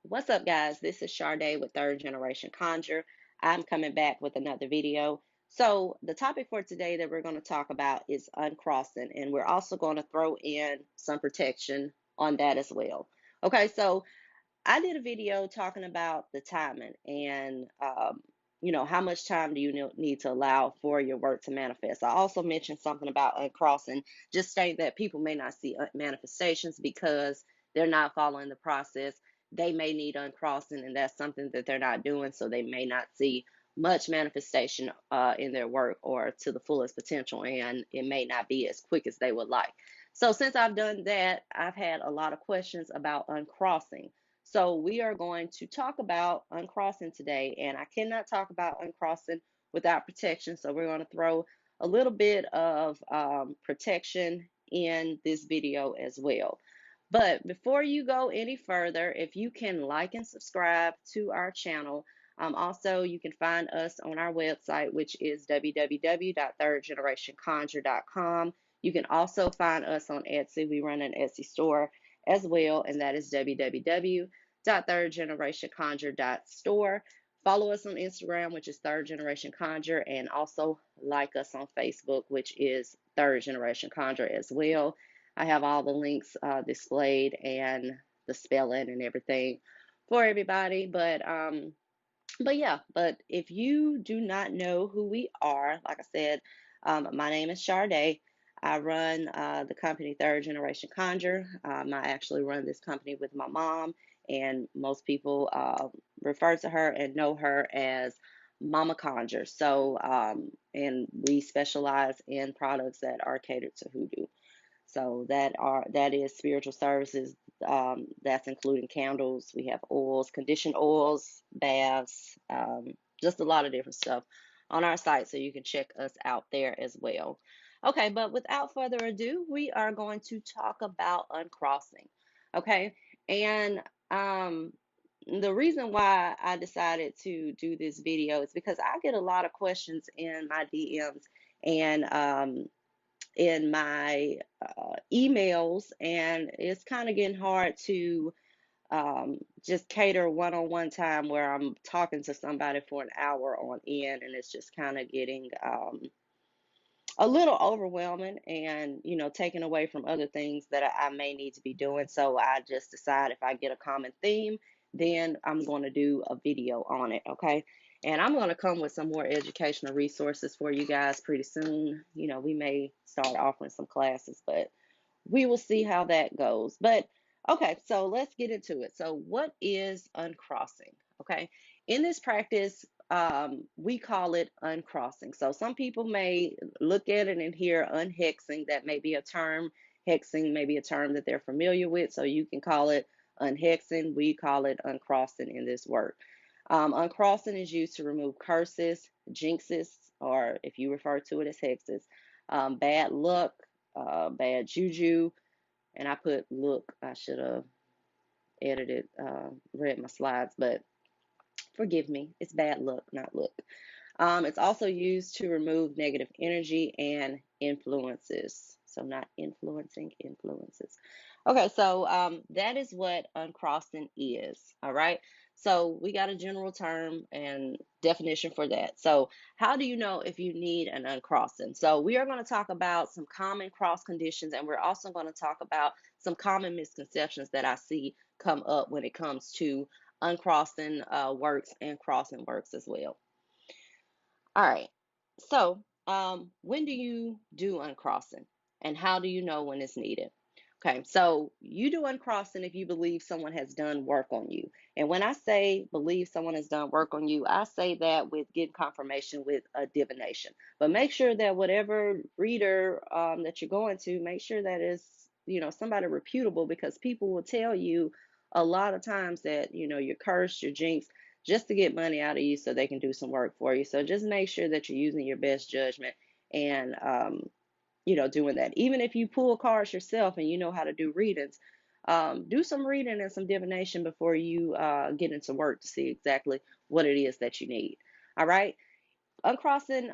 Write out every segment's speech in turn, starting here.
What's up, guys? This is Sade with Third Generation Conjure. I'm coming back with another video. So, the topic for today that we're going to talk about is uncrossing, and we're also going to throw in some protection on that as well. Okay, so I did a video talking about the timing and, how much time do you need to allow for your work to manifest. I also mentioned something about uncrossing, just saying that people may not see manifestations because they're not following the process. They may need uncrossing, and that's something that they're not doing, so they may not see much manifestation in their work or to the fullest potential, and it may not be as quick as they would like. So, since I've done that, I've had a lot of questions about uncrossing. So we are going to talk about uncrossing today, and I cannot talk about uncrossing without protection. So we're going to throw a little bit of protection in this video as well. But before you go any further, if you can like and subscribe to our channel, also you can find us on our website, which is www.thirdgenerationconjure.com. You can also find us on Etsy. We run an Etsy store as well, and that is www.thirdgenerationconjure.store. Follow us on Instagram, which is Third Generation Conjure, and also like us on Facebook, which is Third Generation Conjure as well. I have all the links displayed and the spelling and everything for everybody. But if you do not know who we are, like I said, my name is Sade. I run the company Third Generation Conjure. I actually run this company with my mom, and most people refer to her and know her as Mama Conjure. And we specialize in products that are catered to hoodoo. So that is spiritual services. That's including candles. We have oils, conditioned oils, baths, just a lot of different stuff on our site. So you can check us out there as well. Okay, but without further ado, we are going to talk about uncrossing. Okay, and the reason why I decided to do this video is because I get a lot of questions in my DMs and in my emails, and it's kind of getting hard to just cater one-on-one time where I'm talking to somebody for an hour on end, and it's just kind of getting a little overwhelming and taken away from other things that I may need to be doing. So I just decide if I get a common theme, then I'm going to do a video on it. Okay, and I'm going to come with some more educational resources for you guys pretty soon. We may start offering some classes, but we will see how that goes. But okay, so let's get into it. So what is uncrossing? Okay, in this practice, we call it uncrossing. So some people may look at it and hear unhexing. That may be a term. Hexing may be a term that they're familiar with. So you can call it unhexing. We call it uncrossing in this work. Uncrossing is used to remove curses, jinxes, or if you refer to it as hexes, bad luck, bad juju, and I put look. I should have edited, read my slides, but forgive me. It's bad luck, not look. It's also used to remove negative energy and influences. So not influencing, influences. Okay, so that is what uncrossing is. All right. So we got a general term and definition for that. So how do you know if you need an uncrossing? So we are going to talk about some common cross conditions, and we're also going to talk about some common misconceptions that I see come up when it comes to uncrossing works and crossing works as well. All right. So, when do you do uncrossing, and how do you know when it's needed? Okay, so you do uncrossing if you believe someone has done work on you. And when I say believe someone has done work on you, I say that with getting confirmation with a divination. But make sure that whatever reader that you're going to, make sure that is somebody reputable, because people will tell you a lot of times that you're cursed, you're jinxed, just to get money out of you so they can do some work for you. So just make sure that you're using your best judgment and doing that. Even if you pull cards yourself and you know how to do readings, do some reading and some divination before you get into work to see exactly what it is that you need. All right. Uncrossing,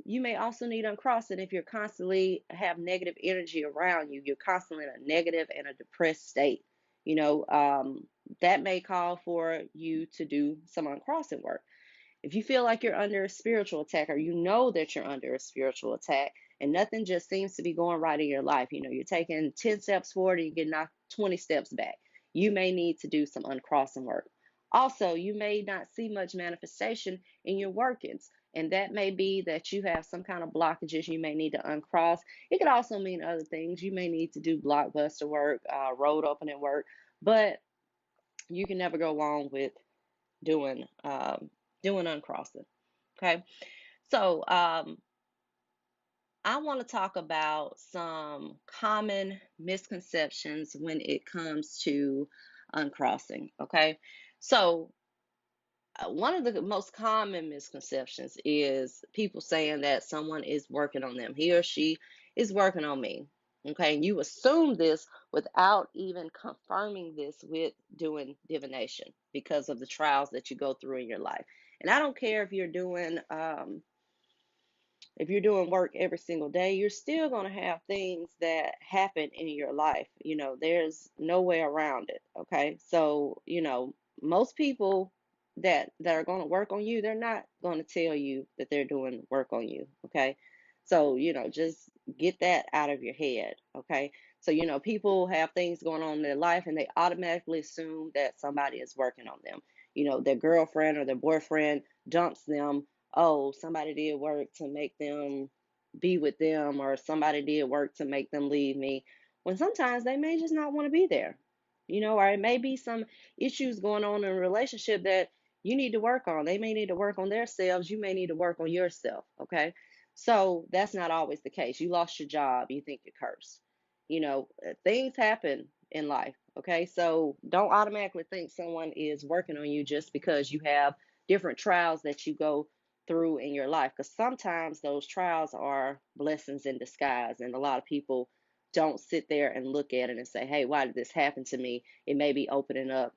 you may also need uncrossing if you're constantly have negative energy around you. You're constantly in a negative and a depressed state. You know, that may call for you to do some uncrossing work. If you feel like you're under a spiritual attack, or you know that you're under a spiritual attack and nothing just seems to be going right in your life, you're taking 10 steps forward and you get knocked 20 steps back, you may need to do some uncrossing work. Also, you may not see much manifestation in your workings, and that may be that you have some kind of blockages you may need to uncross. It could also mean other things. You may need to do blockbuster work, road opening work, but you can never go wrong with doing uncrossing. Okay, so I want to talk about some common misconceptions when it comes to uncrossing. Okay, so one of the most common misconceptions is people saying that someone is working on them. He or she is working on me. Okay, and you assume this without even confirming this with doing divination because of the trials that you go through in your life. And I don't care if you're doing work every single day, you're still going to have things that happen in your life. There's no way around it. Okay. So, most people that are going to work on you, they're not going to tell you that they're doing work on you. Okay. So, just get that out of your head. Okay. So, people have things going on in their life and they automatically assume that somebody is working on them. Their girlfriend or their boyfriend dumps them. Oh, somebody did work to make them be with them, or somebody did work to make them leave me. When sometimes they may just not want to be there, or it may be some issues going on in a relationship that you need to work on. They may need to work on themselves. You may need to work on yourself. Okay. So that's not always the case. You lost your job. You think you're cursed. Things happen in life. Okay. So don't automatically think someone is working on you just because you have different trials that you go through in your life, because sometimes those trials are blessings in disguise, and a lot of people don't sit there and look at it and say, hey, why did this happen to me? It may be opening up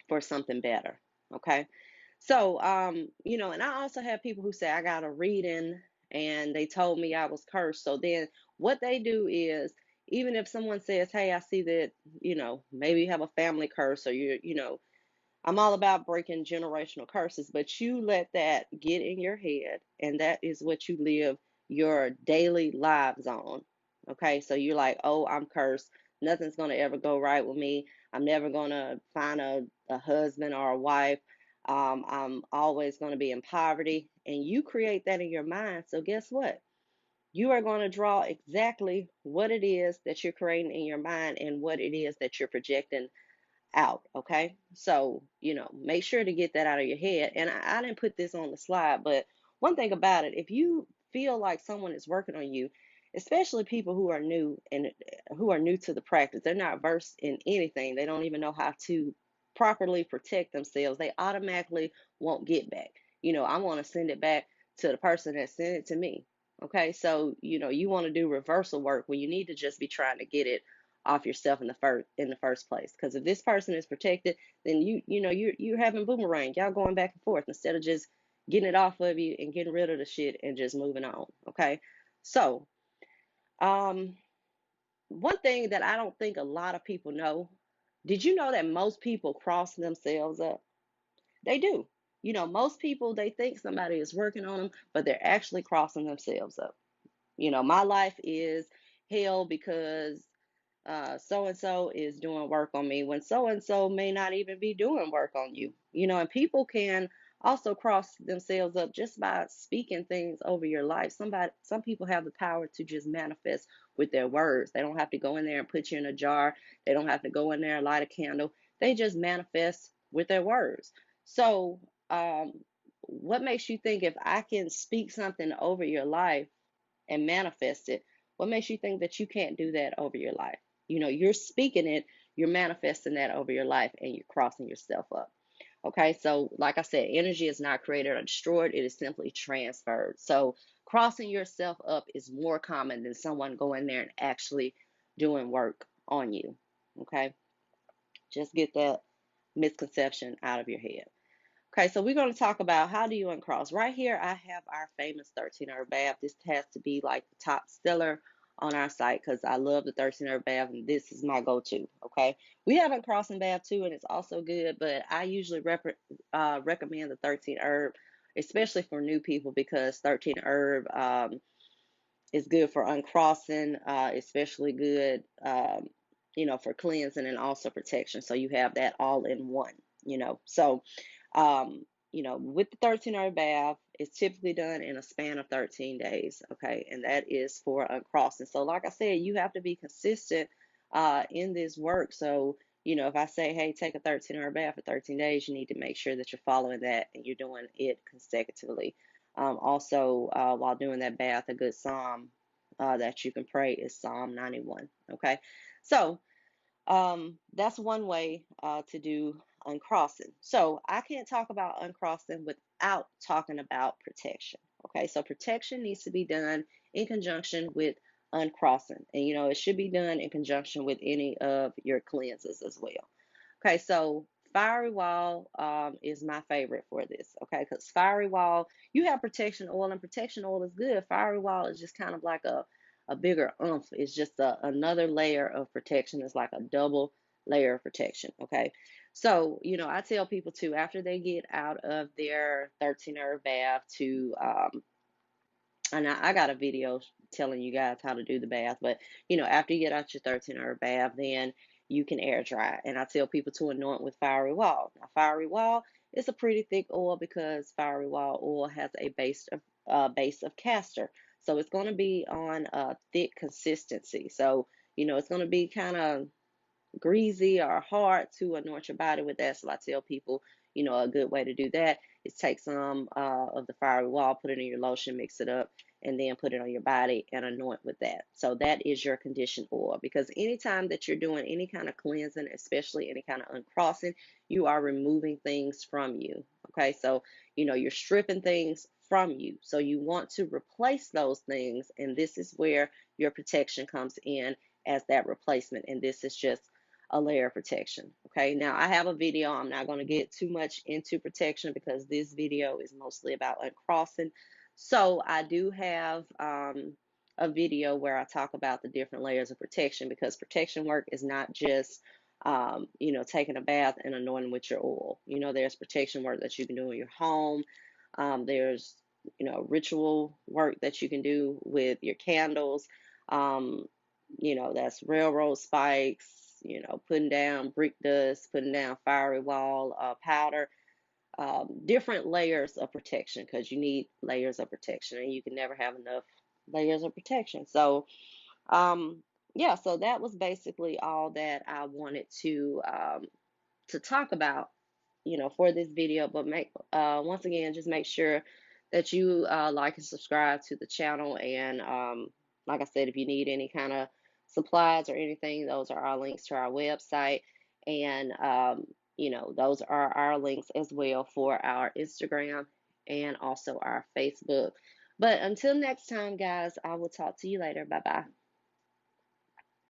for something better. Okay. So and I also have people who say I got a reading and they told me I was cursed. So then what they do is, even if someone says, hey, I see that maybe you have a family curse, or I'm all about breaking generational curses, but you let that get in your head, and that is what you live your daily lives on. Okay, so you're like, oh, I'm cursed. Nothing's going to ever go right with me. I'm never going to find a husband or a wife. I'm always going to be in poverty. And you create that in your mind. So, guess what? You are going to draw exactly what it is that you're creating in your mind and what it is that you're projecting out. Okay. So, make sure to get that out of your head. And I didn't put this on the slide, but one thing about it, if you feel like someone is working on you, especially people who are new and who are new to the practice, they're not versed in anything. They don't even know how to properly protect themselves. They automatically won't get back. I want to send it back to the person that sent it to me. Okay. So, you want to do reversal work when you need to just be trying to get it off yourself in the first place. Because if this person is protected, then you're having boomerang. Y'all going back and forth instead of just getting it off of you and getting rid of the shit and just moving on. Okay. So um one thing that I don't think a lot of people know, did you know that most people cross themselves up? They do. Most people, they think somebody is working on them, but they're actually crossing themselves up. My life is hell because so and so is doing work on me, when so and so may not even be doing work on you. And people can also cross themselves up just by speaking things over your life. Some people have the power to just manifest with their words. They don't have to go in there and put you in a jar. They don't have to go in there and light a candle. They just manifest with their words. So what makes you think, if I can speak something over your life and manifest it, what makes you think that you can't do that over your life? You're speaking it, you're manifesting that over your life, and you're crossing yourself up. Okay, so like I said, energy is not created or destroyed, it is simply transferred. So crossing yourself up is more common than someone going there and actually doing work on you. Okay, just get that misconception out of your head. Okay, so we're going to talk about how do you uncross. Right here, I have our famous 13 herb bath. This has to be like the top seller on our site because I love the 13 herb bath and this is my go-to. Okay, we have Uncrossing bath too, and it's also good, but I usually recommend the 13 herb, especially for new people, because 13 herb is good for uncrossing, especially good, for cleansing and also protection. So you have that all in one, So, with the 13-hour bath, it's typically done in a span of 13 days. Okay. And that is for uncrossing. So, like I said, you have to be consistent in this work. So, if I say, hey, take a 13-hour bath for 13 days, you need to make sure that you're following that and you're doing it consecutively. Also, while doing that bath, a good psalm that you can pray is Psalm 91. Okay, so that's one way to do uncrossing. So I can't talk about uncrossing without talking about protection. Okay, so protection needs to be done in conjunction with uncrossing, and it should be done in conjunction with any of your cleanses as well. Okay, so fiery wall is my favorite for this. Okay, because fiery wall, you have protection oil, and protection oil is good. Fiery wall is just kind of like a bigger oomph. It's just another layer of protection. It's like a double layer of protection. Okay, so I tell people too, after they get out of their 13 herb bath, to and I got a video telling you guys how to do the bath, but after you get out your 13-hour bath, then you can air dry. And I tell people to anoint with fiery wall. Now, fiery wall is a pretty thick oil because fiery wall oil has a base of castor, so it's going to be on a thick consistency. So it's going to be kind of greasy or hard to anoint your body with that. So I tell people, a good way to do that is take some of the fiery wall, put it in your lotion, mix it up, and then put it on your body and anoint with that. So that is your conditioned oil, because anytime that you're doing any kind of cleansing, especially any kind of uncrossing, you are removing things from you. Okay, so you're stripping things from you. So you want to replace those things, and this is where your protection comes in as that replacement. And this is just a layer of protection. Okay, now I have a video. I'm not going to get too much into protection because this video is mostly about uncrossing. So I do have a video where I talk about the different layers of protection, because protection work is not just taking a bath and anointing with your oil. There's protection work that you can do in your home. There's ritual work that you can do with your candles. That's railroad spikes, putting down brick dust, putting down fiery wall powder, different layers of protection, because you need layers of protection and you can never have enough layers of protection. So, yeah, so that was basically all that I wanted to talk about, for this video. But once again, just make sure that you like and subscribe to the channel. And like I said, if you need any kind of supplies or anything, those are our links to our website. And those are our links as well for our Instagram and also our Facebook. But until next time, guys, I will talk to you later. Bye bye.